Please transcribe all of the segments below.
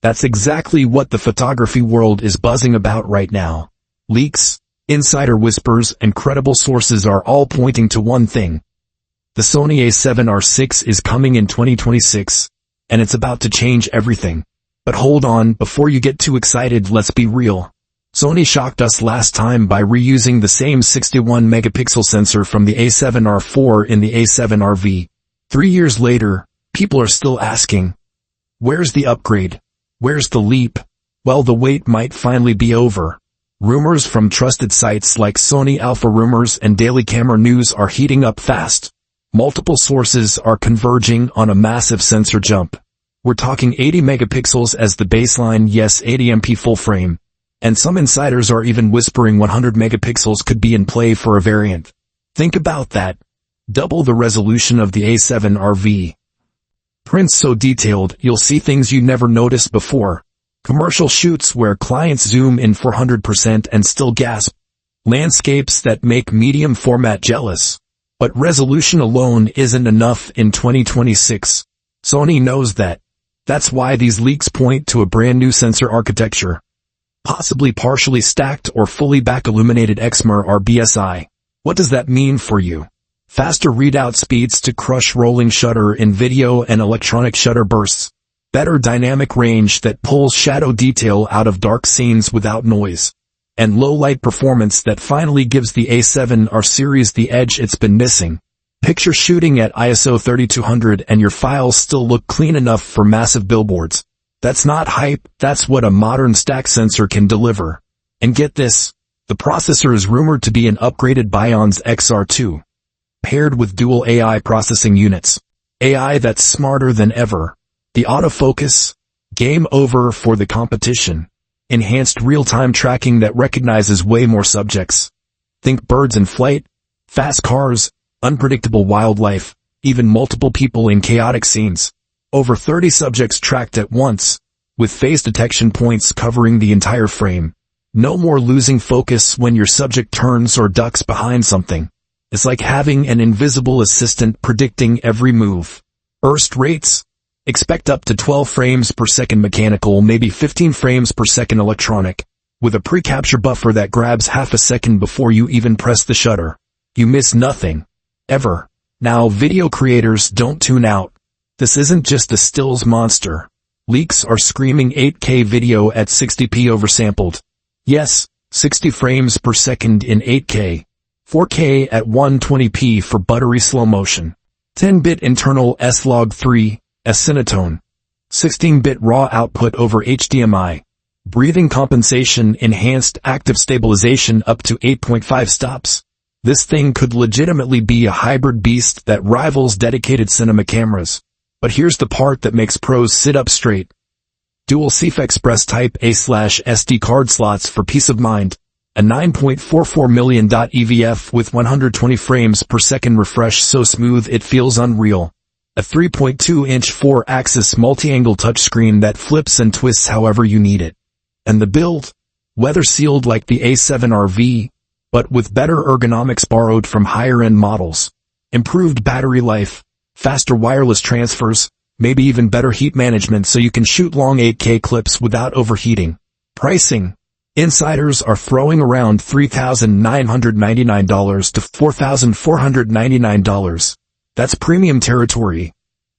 That's exactly what the photography world is buzzing about right now. Leaks, insider whispers, and credible sources are all pointing to one thing. The Sony A7R VI is coming in 2026, and it's about to change everything. But hold on, before you get too excited, let's be real. Sony shocked us last time by reusing the same 61 megapixel sensor from the A7R IV in the A7R VI. 3 years later, people are still asking, where's the upgrade? Where's the leap? Well, the wait might finally be over. Rumors from trusted sites like Sony Alpha Rumors and Daily Camera News are heating up fast. Multiple sources are converging on a massive sensor jump. We're talking 80 megapixels as the baseline, yes, 80MP full frame. And some insiders are even whispering 100 megapixels could be in play for a variant. Think about that. Double the resolution of the A7R VI. Prints so detailed, you'll see things you never noticed before. Commercial shoots where clients zoom in 400% and still gasp. Landscapes that make medium format jealous. But resolution alone isn't enough in 2026. Sony knows that. That's why these leaks point to a brand new sensor architecture. Possibly partially stacked or fully back-illuminated XMR or BSI. What does that mean for you? Faster readout speeds to crush rolling shutter in video and electronic shutter bursts. Better dynamic range that pulls shadow detail out of dark scenes without noise. And low light performance that finally gives the A7R series the edge it's been missing. Picture shooting at ISO 3200 and your files still look clean enough for massive billboards. That's not hype, that's what a modern stack sensor can deliver. And get this, the processor is rumored to be an upgraded Bionz XR2. Paired with dual AI processing units. AI that's smarter than ever. The autofocus, game over for the competition. Enhanced real-time tracking that recognizes way more subjects. Think birds in flight, fast cars, unpredictable wildlife, even multiple people in chaotic scenes. Over 30 subjects tracked at once, with face detection points covering the entire frame. No more losing focus when your subject turns or ducks behind something. It's like having an invisible assistant predicting every move. Burst rates? Expect up to 12 frames per second mechanical, maybe 15 frames per second electronic, with a pre-capture buffer that grabs half a second before you even press the shutter. You miss nothing. Ever. Now, video creators, don't tune out. This isn't just a stills monster. Leaks are screaming 8K video at 60p oversampled. Yes, 60 frames per second in 8K. 4K at 120p for buttery slow motion. 10-bit internal S-Log3, S-Cinetone. 16-bit raw output over HDMI. Breathing compensation, enhanced active stabilization up to 8.5 stops. This thing could legitimately be a hybrid beast that rivals dedicated cinema cameras. But here's the part that makes pros sit up straight. Dual CF Express Type A/SD card slots for peace of mind. A 9.44 million EVF with 120 frames per second refresh so smooth it feels unreal. A 3.2-inch 4-axis multi-angle touchscreen that flips and twists however you need it. And the build? Weather-sealed like the A7R VI, but with better ergonomics borrowed from higher-end models. Improved battery life, faster wireless transfers, maybe even better heat management so you can shoot long 8K clips without overheating. Pricing? Insiders are throwing around $3,999 to $4,499. That's premium territory.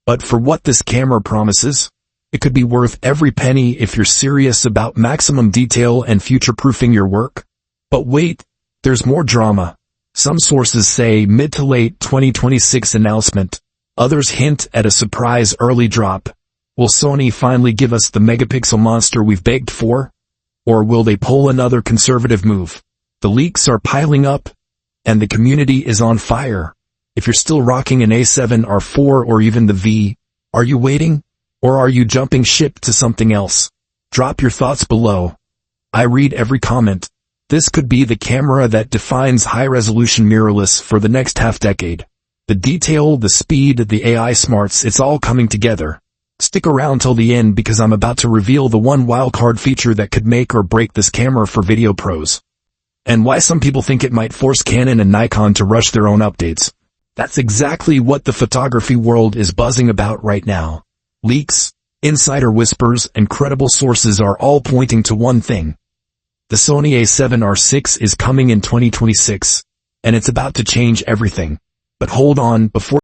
But for what this camera promises, it could be worth every penny if you're serious about maximum detail and future-proofing your work. But wait, there's more drama. Some sources say mid to late 2026 announcement. Others hint at a surprise early drop. Will Sony finally give us the megapixel monster we've begged for? Or will they pull another conservative move? The leaks are piling up, and the community is on fire. If you're still rocking an A7R IV or even the V, are you waiting? Or are you jumping ship to something else? Drop your thoughts below. I read every comment. This could be the camera that defines high-resolution mirrorless for the next half-decade. The detail, the speed, the AI smarts, it's all coming together. Stick around till the end because I'm about to reveal the one wildcard feature that could make or break this camera for video pros. And why some people think it might force Canon and Nikon to rush their own updates. That's exactly what the photography world is buzzing about right now. Leaks, Insider whispers and credible sources are all pointing to one thing. The Sony A7R VI is coming in 2026, and it's about to change everything. But hold on, before